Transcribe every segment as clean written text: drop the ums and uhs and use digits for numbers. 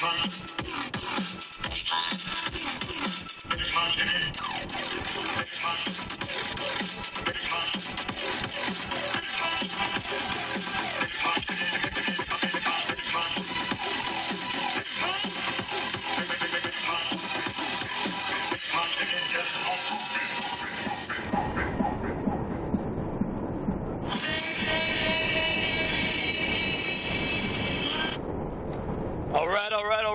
All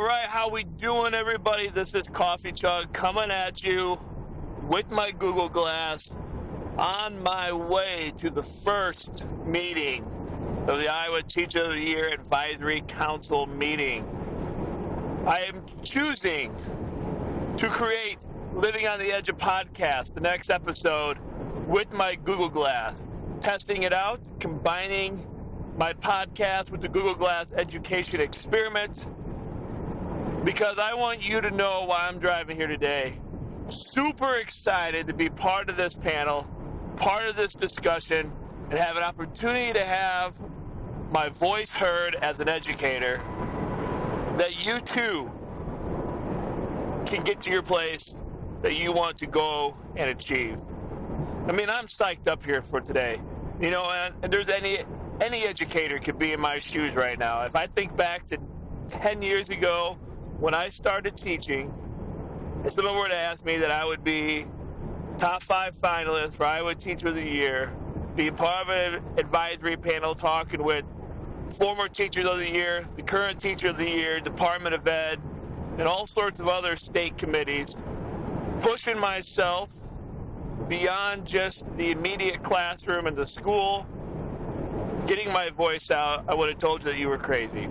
right. How we doing, everybody? This is Coffee Chug coming at you with my Google Glass on my way to the first meeting of the Iowa Teacher of the Year Advisory Council meeting. I am choosing to create Living on the Edge of podcast, the next episode, with my Google Glass, testing it out, combining my podcast with the Google Glass education experiment, because I want you to know why I'm driving here today. Super excited to be part of this panel, part of this discussion, and have an opportunity to have my voice heard as an educator, that you too can get to your place that you want to go and achieve. I mean, I'm psyched up here for today. You know, and there's any educator could be in my shoes right now. If I think back to 10 years ago when I started teaching, if someone were to ask me that I would be top 5 finalist for Iowa Teacher of the Year, be part of an advisory panel talking with former Teachers of the Year, the current Teacher of the Year, Department of Ed, and all sorts of other state committees, pushing myself beyond just the immediate classroom and the school, getting my voice out, I would have told you that you were crazy.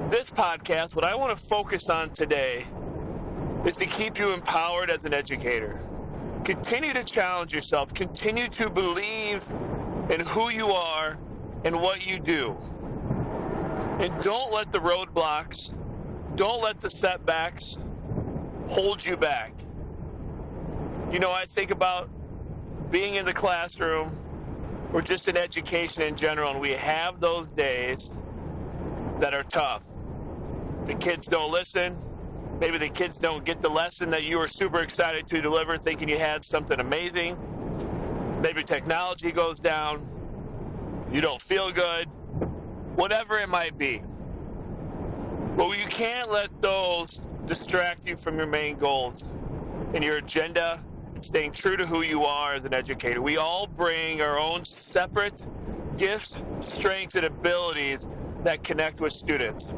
This podcast, what I want to focus on today is to keep you empowered as an educator. Continue to challenge yourself. Continue to believe in who you are and what you do. And don't let the roadblocks, don't let the setbacks hold you back. You know, I think about being in the classroom or just in education in general, and we have those days that are tough. The kids don't listen. Maybe the kids don't get the lesson that you were super excited to deliver, thinking you had something amazing. Maybe technology goes down. You don't feel good. Whatever it might be. But you can't let those distract you from your main goals and your agenda and staying true to who you are as an educator. We all bring our own separate gifts, strengths, and abilities that connect with students.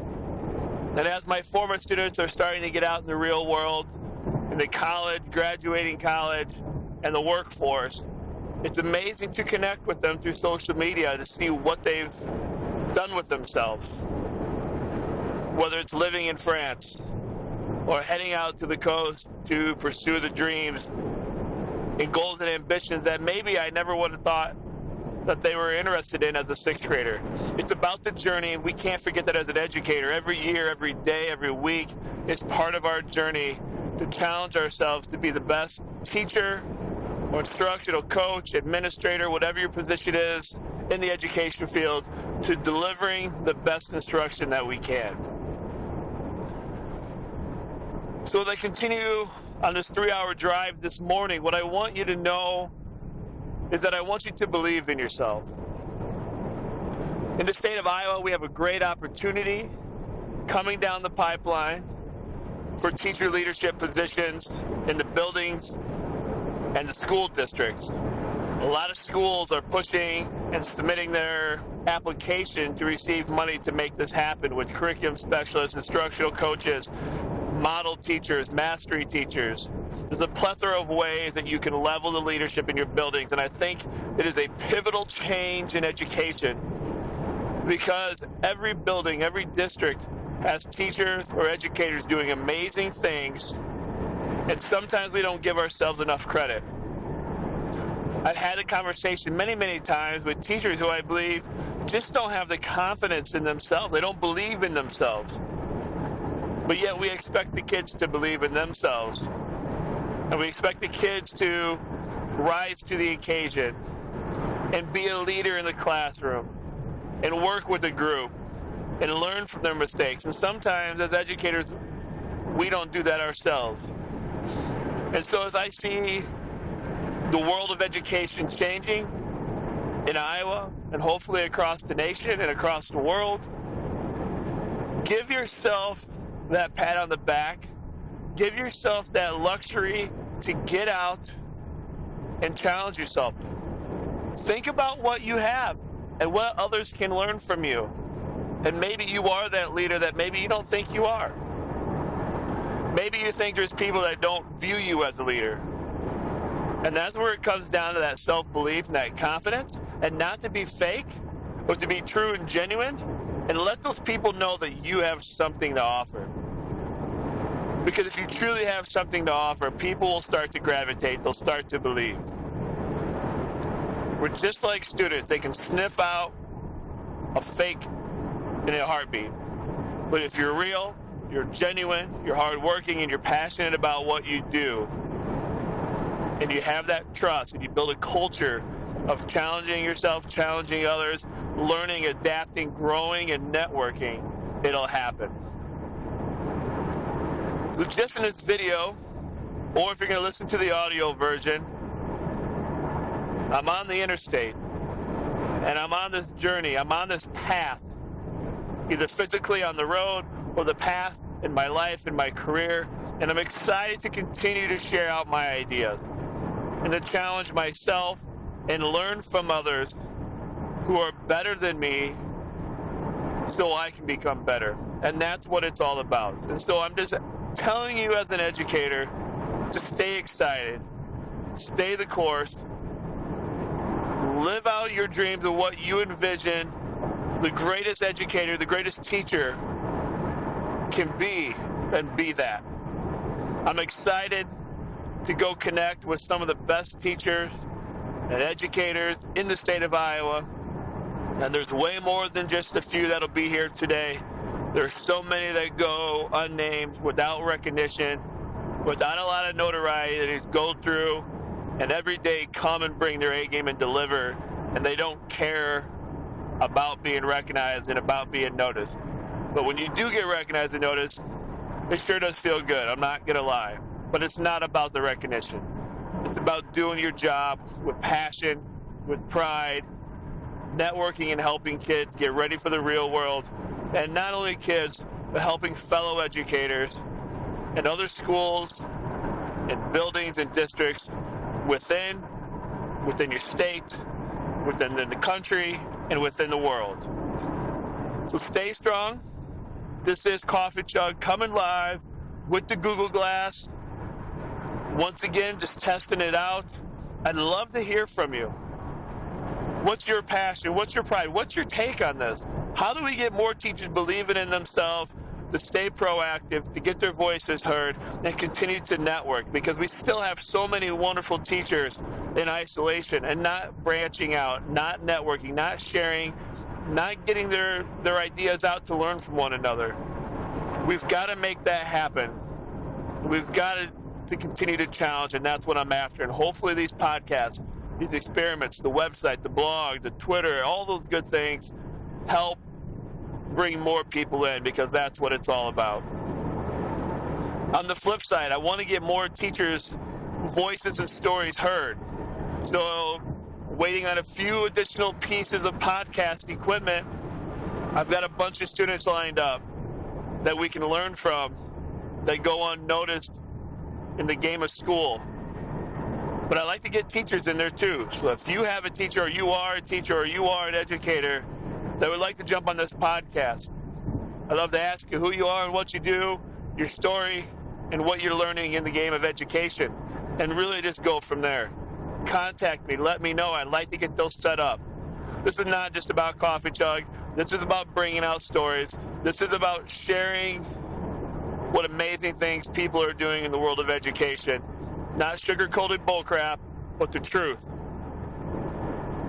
And as my former students are starting to get out in the real world, in the college, graduating college, and the workforce, it's amazing to connect with them through social media to see what they've done with themselves. Whether it's living in France or heading out to the coast to pursue the dreams and goals and ambitions that maybe I never would have thought that they were interested in as a 6th grader. It's about the journey, and we can't forget that as an educator. Every year, every day, every week, it's part of our journey to challenge ourselves to be the best teacher or instructional coach, administrator, whatever your position is in the education field, to delivering the best instruction that we can. So as I continue on this 3-hour drive this morning, what I want you to know is that I want you to believe in yourself. In the state of Iowa, we have a great opportunity coming down the pipeline for teacher leadership positions in the buildings and the school districts. A lot of schools are pushing and submitting their application to receive money to make this happen, with curriculum specialists, instructional coaches, model teachers, mastery teachers. There's a plethora of ways that you can level the leadership in your buildings, and I think it is a pivotal change in education, because every building, every district has teachers or educators doing amazing things, and sometimes we don't give ourselves enough credit. I've had a conversation many, many times with teachers who I believe just don't have the confidence in themselves. They don't believe in themselves. But yet we expect the kids to believe in themselves. And we expect the kids to rise to the occasion and be a leader in the classroom and work with a group and learn from their mistakes. And sometimes as educators, we don't do that ourselves. And so as I see the world of education changing in Iowa and hopefully across the nation and across the world, give yourself that pat on the back. Give yourself that luxury to get out and challenge yourself. Think about what you have and what others can learn from you. And maybe you are that leader that maybe you don't think you are. Maybe you think there's people that don't view you as a leader. And that's where it comes down to that self-belief and that confidence, and not to be fake, but to be true and genuine, and let those people know that you have something to offer. Because if you truly have something to offer, people will start to gravitate, they'll start to believe. We're just like students. They can sniff out a fake in a heartbeat. But if you're real, you're genuine, you're hardworking, and you're passionate about what you do, and you have that trust, and you build a culture of challenging yourself, challenging others, learning, adapting, growing, and networking, it'll happen. So just in this video, or if you're going to listen to the audio version, I'm on the interstate, and I'm on this journey, I'm on this path, either physically on the road or the path in my life, in my career, and I'm excited to continue to share out my ideas and to challenge myself and learn from others who are better than me so I can become better. And that's what it's all about. And so I'm just telling you as an educator to stay excited, stay the course, live out your dreams of what you envision the greatest educator, the greatest teacher can be, and be that. I'm excited to go connect with some of the best teachers and educators in the state of Iowa. And there's way more than just a few that'll be here today. There's so many that go unnamed, without recognition, without a lot of notoriety, that go through and every day come and bring their A game and deliver, and they don't care about being recognized and about being noticed. But when you do get recognized and noticed, it sure does feel good, I'm not gonna lie. But it's not about the recognition. It's about doing your job with passion, with pride, networking and helping kids get ready for the real world. And not only kids, but helping fellow educators and other schools and buildings and districts within your state, within the country, and within the world. So stay strong. This is Coffee Chug coming live with the Google Glass. Once again, just testing it out. I'd love to hear from you. What's your passion? What's your pride? What's your take on this? How do we get more teachers believing in themselves, to stay proactive, to get their voices heard, and continue to network? Because we still have so many wonderful teachers in isolation and not branching out, not networking, not sharing, not getting their ideas out to learn from one another. We've got to make that happen. We've got to continue to challenge, and that's what I'm after. And hopefully these podcasts, these experiments, the website, the blog, the Twitter, all those good things help bring more people in, because that's what it's all about. On the flip side, I want to get more teachers' voices and stories heard. So, waiting on a few additional pieces of podcast equipment. I've got a bunch of students lined up that we can learn from that go unnoticed in the game of school. But I like to get teachers in there too. So if you have a teacher, or you are a teacher, or you are an educator that would like to jump on this podcast, I'd love to ask you who you are and what you do, your story, and what you're learning in the game of education, and really just go from there. Contact me, let me know. I'd like to get those set up. This is not just about Coffee Chug. This is about bringing out stories. This is about sharing what amazing things people are doing in the world of education. Not sugar-coated bullcrap, but the truth.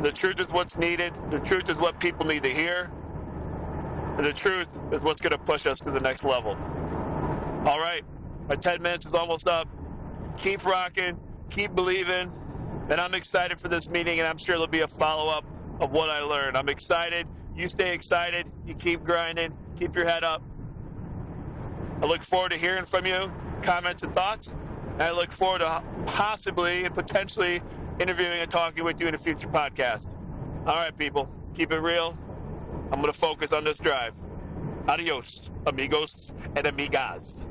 The truth is what's needed. The truth is what people need to hear. And the truth is what's going to push us to the next level. All right, my 10 minutes is almost up. Keep rocking, keep believing, and I'm excited for this meeting, and I'm sure there'll be a follow-up of what I learned. I'm excited. You stay excited. You keep grinding. Keep your head up. I look forward to hearing from you, comments and thoughts. And I look forward to possibly and potentially interviewing and talking with you in a future podcast. All right, people. Keep it real. I'm going to focus on this drive. Adios, amigos and amigas.